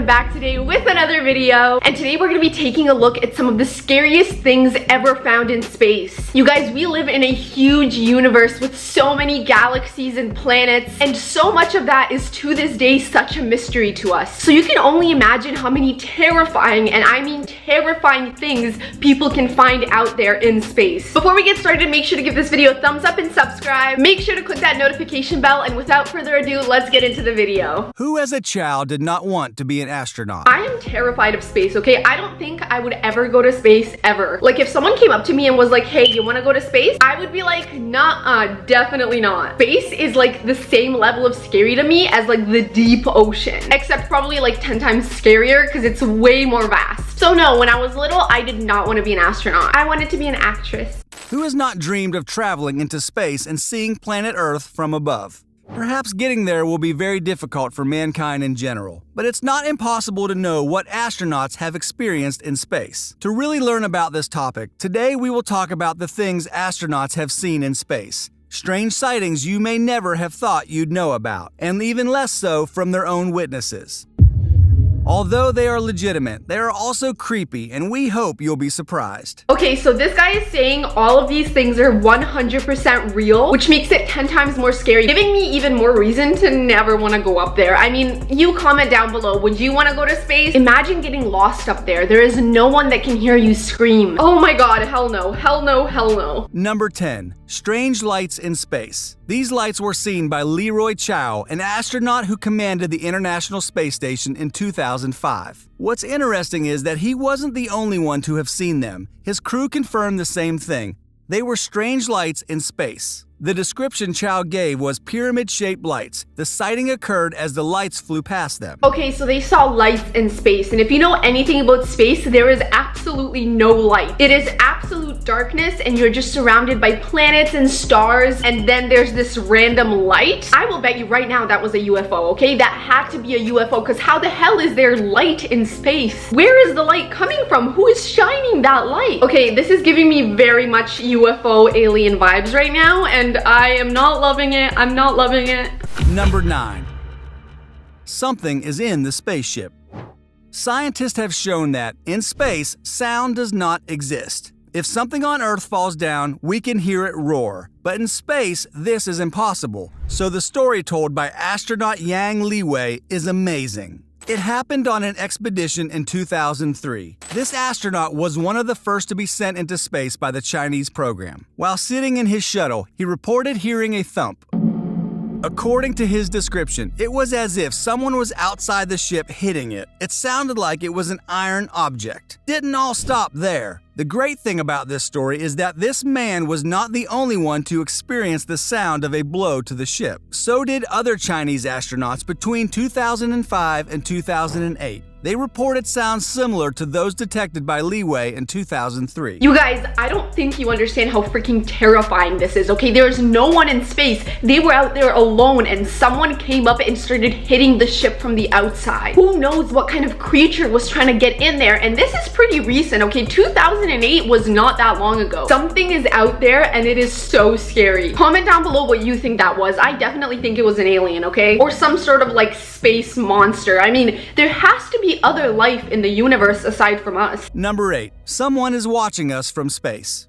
back today with another video, and today we're going to be taking a look at some of the scariest things ever found in space. You guys, we live in a huge universe with so many galaxies and planets, and so much of that is to this day such a mystery to us. So you can only imagine how many terrifying, and I mean terrifying, things people can find out there in space. Before we get started, make sure to give this video a thumbs up and subscribe. Make sure to click that notification bell, and without further ado, let's get into the video. Who as a child did not want to be an astronaut? I am terrified of space, okay? I don't think I would ever go to space, ever. Like, if someone came up to me and was like, hey, you wanna go to space? I would be like, nah, definitely not. Space is like the same level of scary to me as like the deep ocean, except probably like 10 times scarier because it's way more vast. So no, when I was little, I did not want to be an astronaut. I wanted to be an actress. Who has not dreamed of traveling into space and seeing planet Earth from above? Perhaps getting there will be very difficult for mankind in general, but it's not impossible to know what astronauts have experienced in space. To really learn about this topic, today we will talk about the things astronauts have seen in space. Strange sightings you may never have thought you'd know about, and even less so from their own witnesses. Although they are legitimate, they are also creepy, and we hope you'll be surprised. Okay, so this guy is saying all of these things are 100% real, which makes it 10 times more scary, giving me even more reason to never want to go up there. I mean, you comment down below, would you want to go to space? Imagine getting lost up there. There is no one that can hear you scream. Oh my god, hell no, hell no, hell no. Number 10. Strange lights in space. These lights were seen by Leroy Chiao, an astronaut who commanded the International Space Station in 2005. What's interesting is that he wasn't the only one to have seen them. His crew confirmed the same thing. They were strange lights in space. The description Chow gave was pyramid-shaped lights. The sighting occurred as the lights flew past them. Okay, so they saw lights in space, and if you know anything about space, there is absolutely no light. It is absolute darkness, and you're just surrounded by planets and stars, and then there's this random light. I will bet you right now that was a UFO, okay? That had to be a UFO, because how the hell is there light in space? Where is the light coming from? Who is shining that light? Okay, this is giving me very much UFO alien vibes right now, and I am not loving it. I'm not loving it. Number 9. Something is in the spaceship. Scientists have shown that, in space, sound does not exist. If something on Earth falls down, we can hear it roar. But in space, this is impossible. So the story told by astronaut Yang Liwei is amazing. It happened on an expedition in 2003. This astronaut was one of the first to be sent into space by the Chinese program. While sitting in his shuttle, he reported hearing a thump. According to his description, it was as if someone was outside the ship hitting it. It sounded like it was an iron object. Didn't all stop there. The great thing about this story is that this man was not the only one to experience the sound of a blow to the ship. So did other Chinese astronauts between 2005 and 2008. They reported sounds similar to those detected by Liwei in 2003. You guys, I don't think you understand how freaking terrifying this is, okay? There's no one in space. They were out there alone, and someone came up and started hitting the ship from the outside. Who knows what kind of creature was trying to get in there? And this is pretty recent, okay? 2008 was not that long ago. Something is out there, and it is so scary. Comment down below what you think that was. I definitely think it was an alien, okay? Or some sort of like space monster. I mean, there has to be other life in the universe aside from us. Number 8. Someone is watching us from space.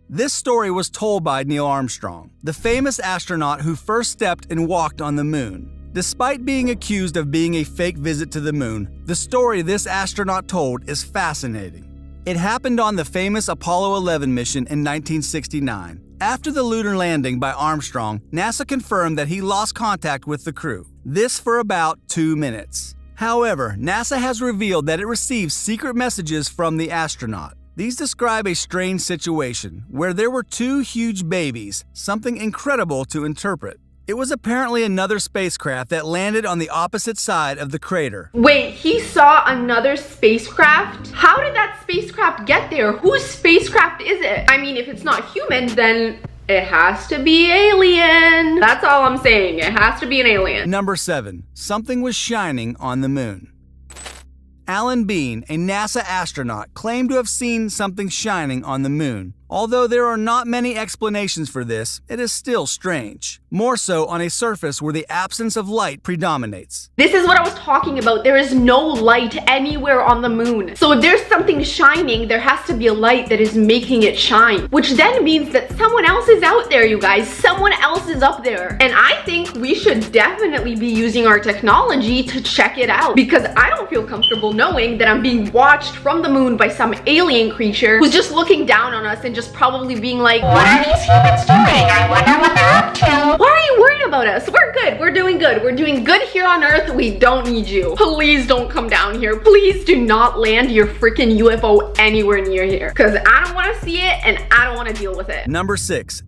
This story was told by Neil Armstrong, the famous astronaut who first stepped and walked on the moon. Despite being accused of being a fake visit to the moon, the story this astronaut told is fascinating. It happened on the famous Apollo 11 mission in 1969. After the lunar landing by Armstrong, NASA confirmed that he lost contact with the crew. This for about 2 minutes. However, NASA has revealed that it received secret messages from the astronaut. These describe a strange situation where there were 2 huge babies, something incredible to interpret. It was apparently another spacecraft that landed on the opposite side of the crater. Wait, he saw another spacecraft? How did that spacecraft get there? Whose spacecraft is it? I mean, if it's not human, then it has to be alien. That's all I'm saying. It has to be an alien. Number 7. Something was shining on the moon. Alan Bean, a NASA astronaut, claimed to have seen something shining on the moon. Although there are not many explanations for this, it is still strange. More so on a surface where the absence of light predominates. This is what I was talking about. There is no light anywhere on the moon. So if there's something shining, there has to be a light that is making it shine. Which then means that someone else is out there, you guys. Someone else is up there. And I think we should definitely be using our technology to check it out. Because I don't feel comfortable knowing that I'm being watched from the moon by some alien creature who's just looking down on us and just probably being like, what are these humans doing? I wonder what they're up to. Why are you worried about us? We're good. We're doing good. We're doing good here on Earth. We don't need you. Please don't come down here. Please do not land your freaking UFO anywhere near here. Because I don't want to see it and I don't want to deal with it. Number 6.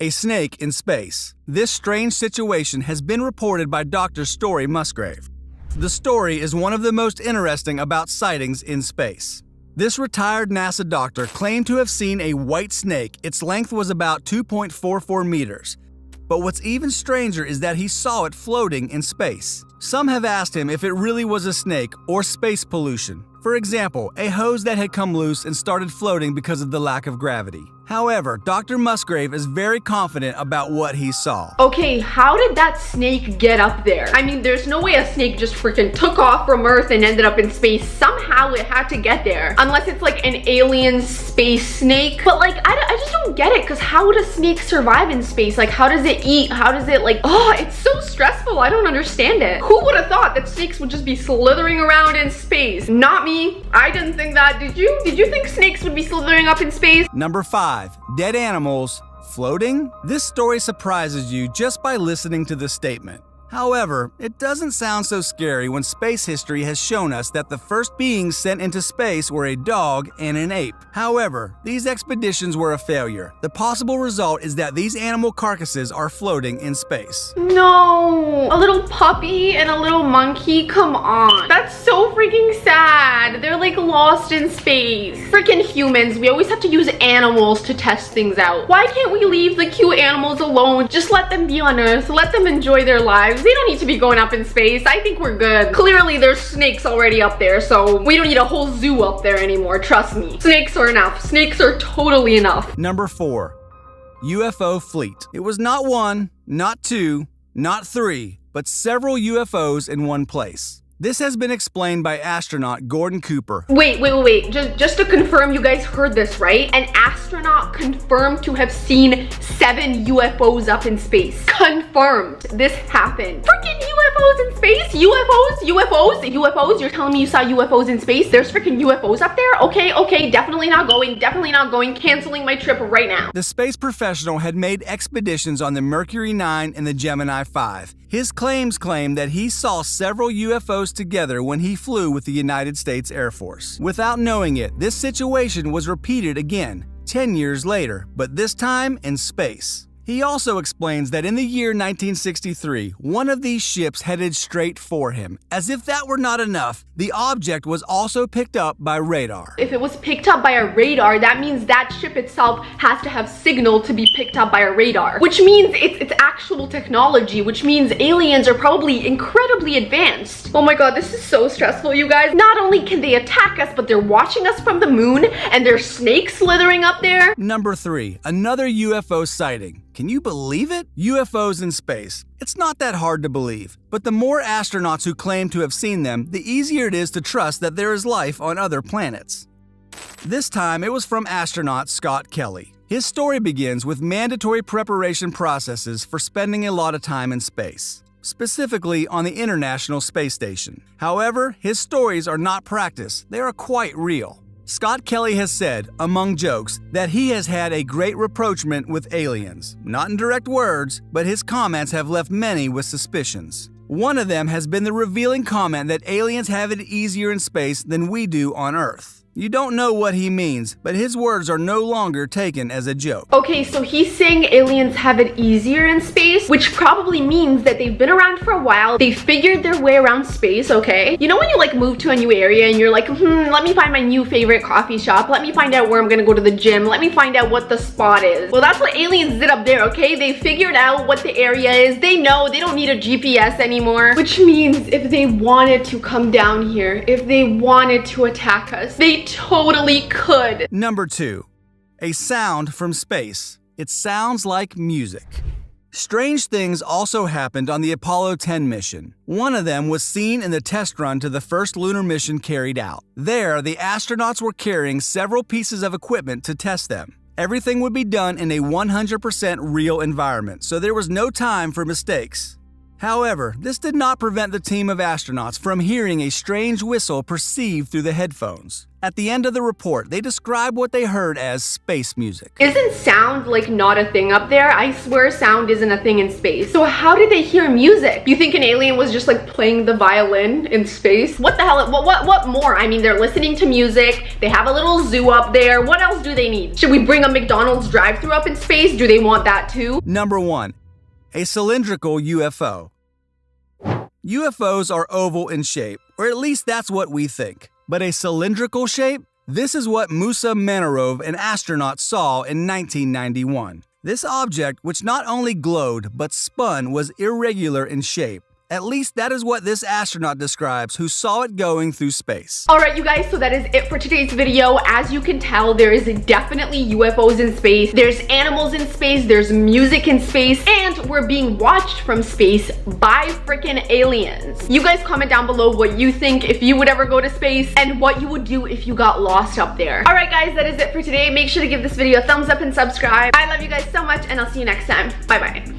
A snake in space. This strange situation has been reported by Dr. Story Musgrave. The story is one of the most interesting about sightings in space. This retired NASA doctor claimed to have seen a white snake. Its length was about 2.44 meters. But what's even stranger is that he saw it floating in space. Some have asked him if it really was a snake or space pollution. For example, a hose that had come loose and started floating because of the lack of gravity. However, Dr. Musgrave is very confident about what he saw. Okay, how did that snake get up there? I mean, there's no way a snake just freaking took off from Earth and ended up in space. Somehow it had to get there. Unless it's like an alien space snake. But like, I just don't get it, because how would a snake survive in space? Like, how does it eat? How does it like, oh, it's so stressful. I don't understand it. Who would have thought that snakes would just be slithering around in space? Not me. I didn't think that. Did you? Did you think snakes would be slithering up in space? Number 5. Dead animals floating? This story surprises you just by listening to the statement. However, it doesn't sound so scary when space history has shown us that the first beings sent into space were a dog and an ape. However, these expeditions were a failure. The possible result is that these animal carcasses are floating in space. No, a little puppy and a little monkey, come on. That's so freaking sad. They're like lost in space. Freaking humans, we always have to use animals to test things out. Why can't we leave the cute animals alone? Just let them be on Earth, let them enjoy their lives. They don't need to be going up in space. I think we're good. Clearly there's snakes already up there, so we don't need a whole zoo up there anymore, trust me. Snakes are enough. Snakes are totally enough. Number 4. UFO fleet. It was not 1, not 2, not 3, but several UFOs in one place. This has been explained by astronaut Gordon Cooper. Wait. Just to confirm, you guys heard this, right? An astronaut confirmed to have seen 7 UFOs up in space. Confirmed. This happened. Freaking UFOs in space? UFOs? You're telling me you saw UFOs in space? There's freaking UFOs up there? Okay. Definitely not going. Canceling my trip right now. The space professional had made expeditions on the Mercury 9 and the Gemini 5. His claims claim that he saw several UFOs together when he flew with the United States Air Force. Without knowing it, this situation was repeated again, 10 years later, but this time in space. He also explains that in the year 1963, one of these ships headed straight for him. As if that were not enough, the object was also picked up by radar. If it was picked up by a radar, that means that ship itself has to have signal to be picked up by a radar, which means it's actual technology, which means aliens are probably incredibly advanced. Oh my god, this is so stressful, you guys. Not only can they attack us, but they're watching us from the moon, and there's snakes slithering up there. Number 3, another UFO sighting. Can you believe it? UFOs in space. It's not that hard to believe, but the more astronauts who claim to have seen them, the easier it is to trust that there is life on other planets. This time it was from astronaut Scott Kelly. His story begins with mandatory preparation processes for spending a lot of time in space, specifically on the International Space Station. However, his stories are not practice, they are quite real. Scott Kelly has said, among jokes, that he has had a great rapprochement with aliens. Not in direct words, but his comments have left many with suspicions. One of them has been the revealing comment that aliens have it easier in space than we do on Earth. You don't know what he means, but his words are no longer taken as a joke. Okay, so he's saying aliens have it easier in space, which probably means that they've been around for a while, they figured their way around space, okay? You know when you like move to a new area and you're like, let me find my new favorite coffee shop, let me find out where I'm gonna go to the gym, let me find out what the spot is. Well, that's what aliens did up there, okay? They figured out what the area is, they know, they don't need a GPS anymore, which means if they wanted to come down here, if they wanted to attack us, they totally could. Number 2. A sound from space. It sounds like music. Strange things also happened on the Apollo 10 mission. One of them was seen in the test run to the first lunar mission carried out. There, the astronauts were carrying several pieces of equipment to test them. Everything would be done in a 100% real environment, so there was no time for mistakes. However, this did not prevent the team of astronauts from hearing a strange whistle perceived through the headphones. At the end of the report, they describe what they heard as space music. Isn't sound like not a thing up there? I swear sound isn't a thing in space. So how did they hear music? You think an alien was just like playing the violin in space? What the hell? What more? I mean, they're listening to music. They have a little zoo up there. What else do they need? Should we bring a McDonald's drive-thru up in space? Do they want that too? Number 1. A cylindrical UFO. UFOs are oval in shape, or at least that's what we think. But a cylindrical shape? This is what Musa Manarov, an astronaut, saw in 1991. This object, which not only glowed but spun, was irregular in shape. At least that is what this astronaut describes who saw it going through space. Alright you guys, so that is it for today's video. As you can tell, there is definitely UFOs in space. There's animals in space, there's music in space, and we're being watched from space by freaking aliens. You guys comment down below what you think if you would ever go to space and what you would do if you got lost up there. Alright guys, that is it for today. Make sure to give this video a thumbs up and subscribe. I love you guys so much and I'll see you next time. Bye bye.